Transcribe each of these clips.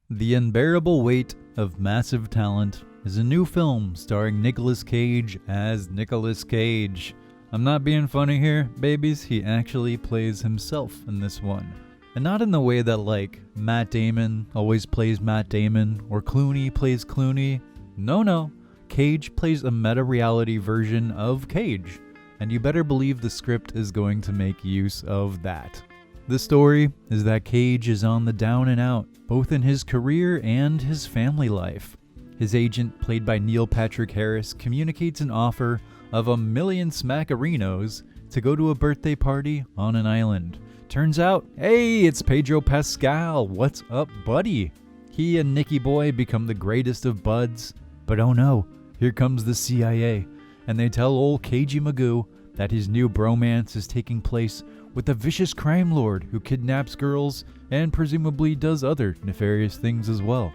The Unbearable Weight of Massive Talent is a new film starring Nicolas Cage as Nicolas Cage. I'm not being funny here, babies, he actually plays himself in this one. And not in the way that like Matt Damon always plays Matt Damon or Clooney plays Clooney. No. Cage plays a meta-reality version of Cage. And you better believe the script is going to make use of that. The story is that Cage is on the down and out, both in his career and his family life. His agent, played by Neil Patrick Harris, communicates an offer of $1 million smackerinos to go to a birthday party on an island. Turns out, hey, it's Pedro Pascal. What's up, buddy? He and Nicky Boy become the greatest of buds. But oh no, here comes the CIA, and they tell old Cagey Magoo that his new bromance is taking place with a vicious crime lord who kidnaps girls and presumably does other nefarious things as well.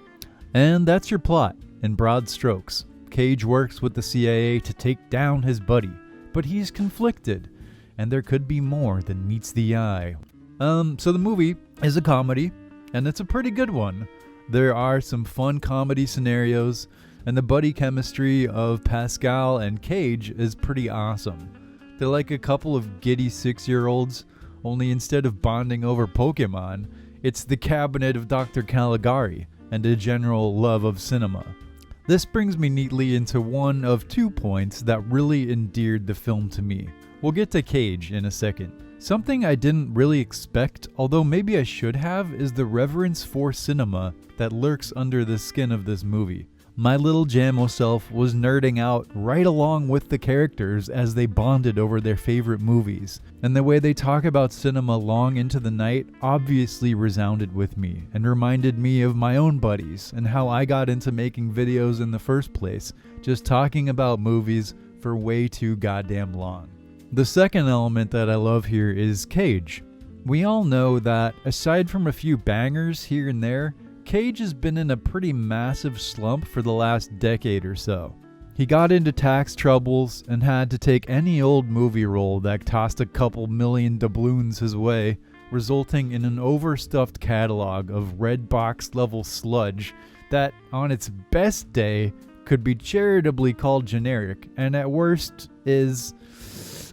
And that's your plot in broad strokes. Cage works with the CIA to take down his buddy, but he's conflicted, and there could be more than meets the eye. So the movie is a comedy, and it's a pretty good one. There are some fun comedy scenarios, and the buddy chemistry of Pascal and Cage is pretty awesome. They're like a couple of giddy 6-year-olds, only instead of bonding over Pokemon, it's the cabinet of Dr. Caligari and a general love of cinema. This brings me neatly into one of 2 points that really endeared the film to me. We'll get to Cage in a second. Something I didn't really expect, although maybe I should have, is the reverence for cinema that lurks under the skin of this movie. My little Jammo self was nerding out right along with the characters as they bonded over their favorite movies, and the way they talk about cinema long into the night obviously resounded with me and reminded me of my own buddies and how I got into making videos in the first place, just talking about movies for way too goddamn long. The second element that I love here is Cage. We all know that aside from a few bangers here and there, Cage has been in a pretty massive slump for the last decade or so. He got into tax troubles and had to take any old movie role that tossed a couple million doubloons his way, resulting in an overstuffed catalog of red box level sludge that, on its best day, could be charitably called generic, and at worst is,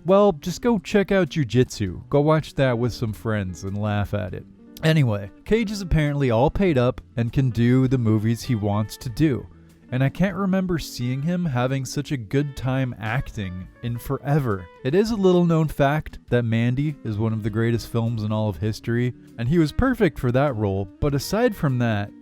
well, just go check out Jiu-Jitsu. Go watch that with some friends and laugh at it. Anyway, Cage is apparently all paid up and can do the movies he wants to do. And I can't remember seeing him having such a good time acting in forever. It is a little known fact that Mandy is one of the greatest films in all of history, and he was perfect for that role, but aside from that,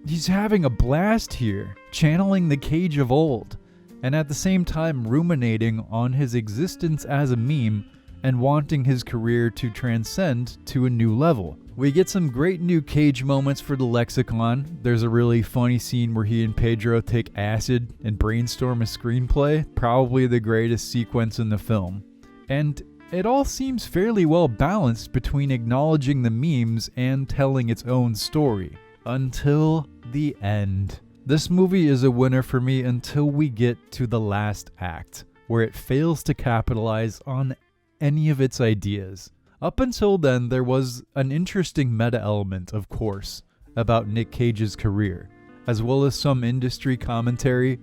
he's having a blast here, channeling the Cage of old, and at the same time ruminating on his existence as a meme and wanting his career to transcend to a new level. We get some great new Cage moments for the lexicon. There's a really funny scene where he and Pedro take acid and brainstorm a screenplay, probably the greatest sequence in the film. And it all seems fairly well balanced between acknowledging the memes and telling its own story. Until the end. This movie is a winner for me until we get to the last act, where it fails to capitalize on any of its ideas. Up until then, there was an interesting meta element, of course, about Nick Cage's career, as well as some industry commentary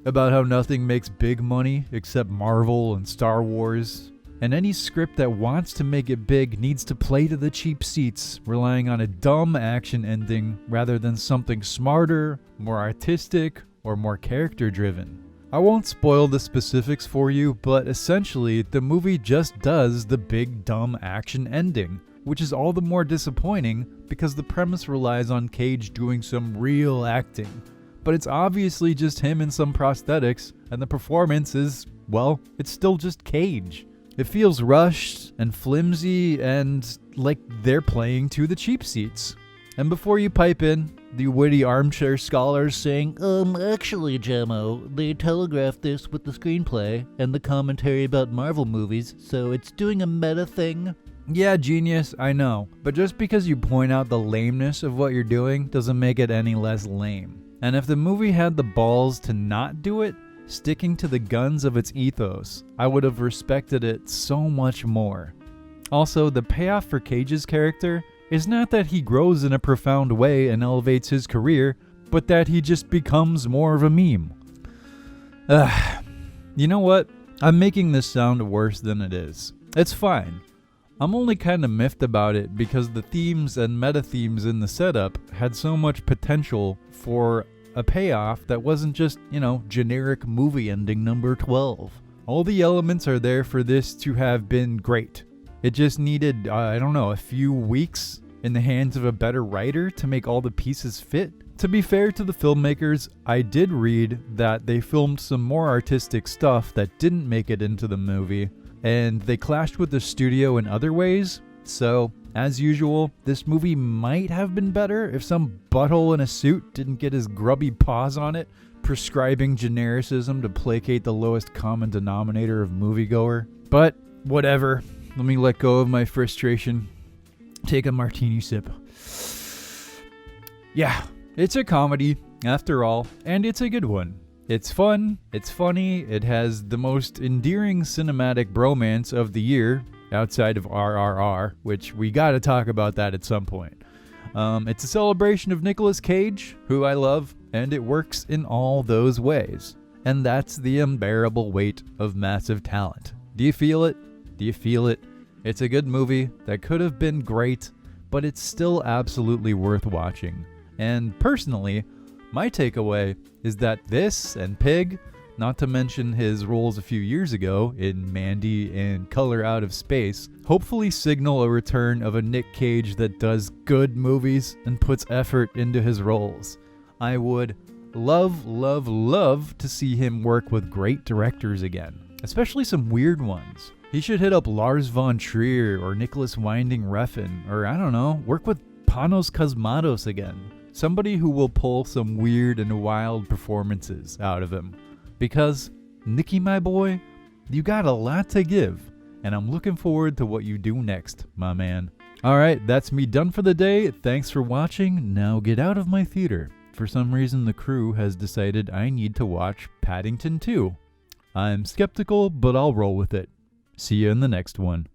about how nothing makes big money except Marvel and Star Wars, and any script that wants to make it big needs to play to the cheap seats, relying on a dumb action ending rather than something smarter, more artistic, or more character-driven. I won't spoil the specifics for you, but essentially, the movie just does the big dumb action ending, which is all the more disappointing because the premise relies on Cage doing some real acting. But it's obviously just him in some prosthetics, and the performance is, well, it's still just Cage. It feels rushed and flimsy and like they're playing to the cheap seats. And before you pipe in, the witty armchair scholars saying, Actually, Jammo, they telegraphed this with the screenplay and the commentary about Marvel movies, so it's doing a meta thing. yeah, genius, I know. But just because you point out the lameness of what you're doing doesn't make it any less lame. And if the movie had the balls to not do it, sticking to the guns of its ethos, I would have respected it so much more. Also, the payoff for Cage's character is not that he grows in a profound way and elevates his career, but that he just becomes more of a meme. You know what? I'm making this sound worse than it is. It's fine. I'm only kind of miffed about it because the themes and meta themes in the setup had so much potential for a payoff that wasn't just, generic movie ending number 12. All the elements are there for this to have been great. It just needed, a few weeks in the hands of a better writer to make all the pieces fit. To be fair to the filmmakers, I did read that they filmed some more artistic stuff that didn't make it into the movie, and they clashed with the studio in other ways. So, as usual, this movie might have been better if some butthole in a suit didn't get his grubby paws on it, prescribing genericism to placate the lowest common denominator of moviegoer. But, whatever. Let me let go of my frustration. Take a martini sip. Yeah, it's a comedy, after all, and it's a good one. It's fun, it's funny, it has the most endearing cinematic bromance of the year, outside of RRR, which we gotta talk about that at some point. It's a celebration of Nicolas Cage, who I love, and it works in all those ways. And that's the unbearable weight of massive talent. Do you feel it? Do you feel it? It's a good movie that could have been great, but it's still absolutely worth watching. And personally, my takeaway is that this and Pig, not to mention his roles a few years ago in Mandy and Color Out of Space, hopefully signal a return of a Nick Cage that does good movies and puts effort into his roles. I would love, love, love to see him work with great directors again, especially some weird ones. He should hit up Lars von Trier or Nicholas Winding Refn, or work with Panos Cosmatos again. Somebody who will pull some weird and wild performances out of him. Because, Nicky, my boy, you got a lot to give, and I'm looking forward to what you do next, my man. Alright, that's me done for the day. Thanks for watching. Now get out of my theater. For some reason, the crew has decided I need to watch Paddington 2. I'm skeptical, but I'll roll with it. See you in the next one.